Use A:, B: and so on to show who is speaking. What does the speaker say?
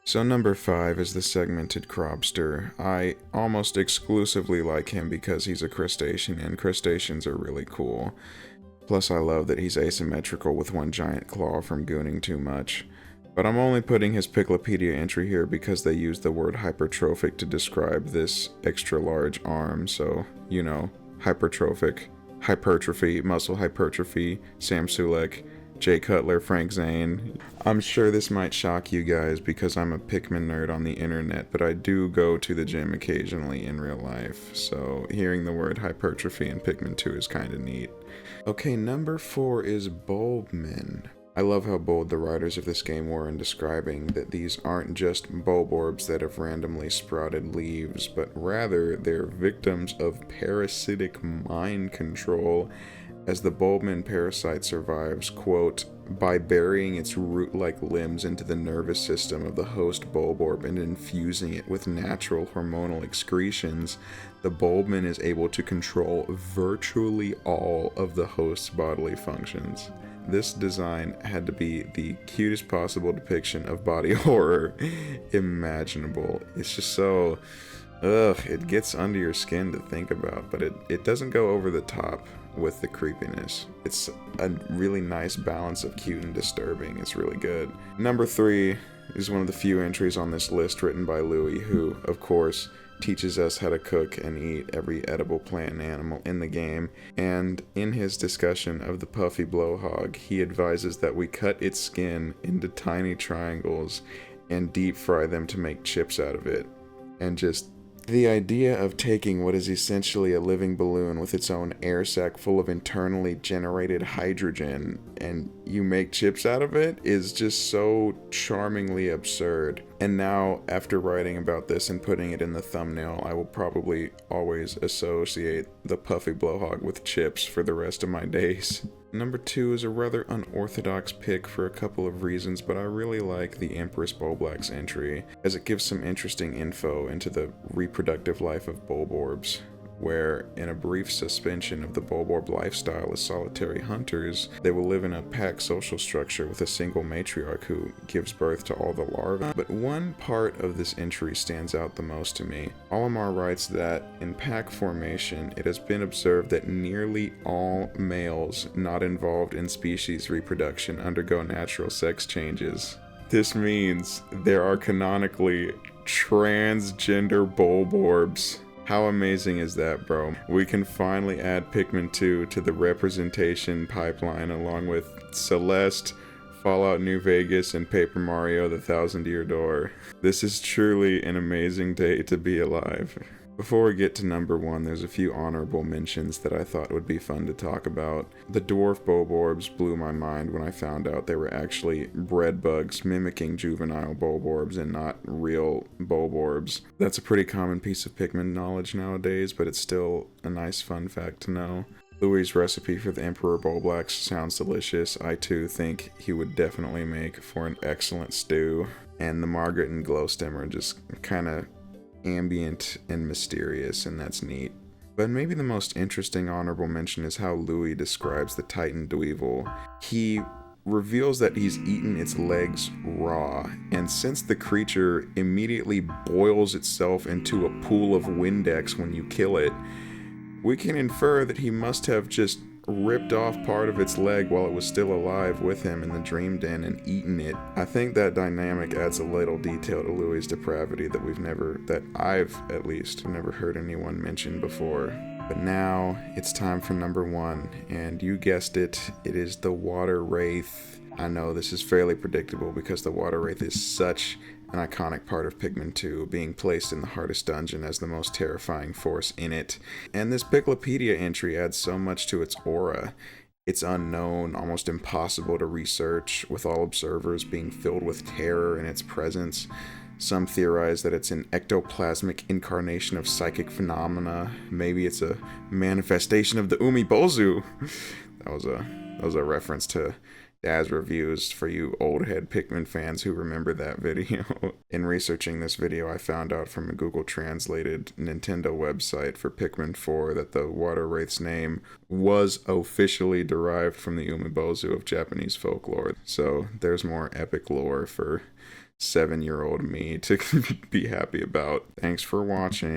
A: So number 5 is the segmented crobster. I almost exclusively like him because he's a crustacean, and crustaceans are really cool. Plus I love that he's asymmetrical with one giant claw from gooning too much. But I'm only putting his Piklopedia entry here because they use the word hypertrophic to describe this extra large arm, so, you know, hypertrophic, hypertrophy, muscle hypertrophy, Sam Sulek, Jay Cutler, Frank Zane. I'm sure this might shock you guys because I'm a Pikmin nerd on the internet, but I do go to the gym occasionally in real life, so hearing the word hypertrophy in Pikmin 2 is kinda neat. Okay, number 4 is Bulbmin. I love how bold the writers of this game were in describing that these aren't just bulborbs that have randomly sprouted leaves, but rather they're victims of parasitic mind control as the Bulbmin parasite survives, quote, by burying its root-like limbs into the nervous system of the host bulborb and infusing it with natural hormonal excretions, the Bulbmin is able to control virtually all of the host's bodily functions. This design had to be the cutest possible depiction of body horror imaginable. It's just so, it gets under your skin to think about, but it doesn't go over the top with the creepiness. It's a really nice balance of cute and disturbing. It's really good. Number 3 is one of the few entries on this list written by Louis, who, of course, teaches us how to cook and eat every edible plant and animal in the game, and in his discussion of the puffy blowhog, he advises that we cut its skin into tiny triangles and deep fry them to make chips out of it. And just the idea of taking what is essentially a living balloon with its own air sac full of internally generated hydrogen and you make chips out of it is just so charmingly absurd. And now, after writing about this and putting it in the thumbnail, I will probably always associate the puffy blowhog with chips for the rest of my days. Number 2 is a rather unorthodox pick for a couple of reasons, but I really like the Empress Bulblax entry, as it gives some interesting info into the reproductive life of bulborbs, where, in a brief suspension of the bulborb lifestyle as solitary hunters, they will live in a pack social structure with a single matriarch who gives birth to all the larvae. But one part of this entry stands out the most to me. Olimar writes that, in pack formation, it has been observed that nearly all males not involved in species reproduction undergo natural sex changes. This means there are canonically transgender bulborbs. How amazing is that, bro? We can finally add Pikmin 2 to the representation pipeline along with Celeste, Fallout New Vegas, and Paper Mario The Thousand Year Door. This is truly an amazing day to be alive. Before we get to number 1, there's a few honorable mentions that I thought would be fun to talk about. The dwarf bulborbs blew my mind when I found out they were actually bread bugs mimicking juvenile bulborbs and not real bulborbs. That's a pretty common piece of Pikmin knowledge nowadays, but it's still a nice fun fact to know. Louis' recipe for the Emperor Bulblax sounds delicious. I too think he would definitely make for an excellent stew. And the Margaret and Glowstem are just kinda ambient and mysterious, and that's neat. But maybe the most interesting honorable mention is how Louis describes the Titan Dweevil. He reveals that he's eaten its legs raw, and since the creature immediately boils itself into a pool of Windex when you kill it, we can infer that he must have just ripped off part of its leg while it was still alive with him in the dream den and eaten it. I think that dynamic adds a little detail to Louis' depravity that I've at least never heard anyone mention before. But now it's time for number 1, and you guessed it, it is the Water Wraith. I know this is fairly predictable because the Water Wraith is such an iconic part of Pikmin 2, being placed in the hardest dungeon as the most terrifying force in it. And this Piklopedia entry adds so much to its aura. It's unknown, almost impossible to research, with all observers being filled with terror in its presence. Some theorize that it's an ectoplasmic incarnation of psychic phenomena. Maybe it's a manifestation of the Umibozu. That was a reference to Daz Reviews for you old head Pikmin fans who remember that video. In researching this video, I found out from a Google translated Nintendo website for Pikmin 4 that the Water Wraith's name was officially derived from the Umibozu of Japanese folklore. So there's more epic lore for 7-year-old me to be happy about. Thanks for watching.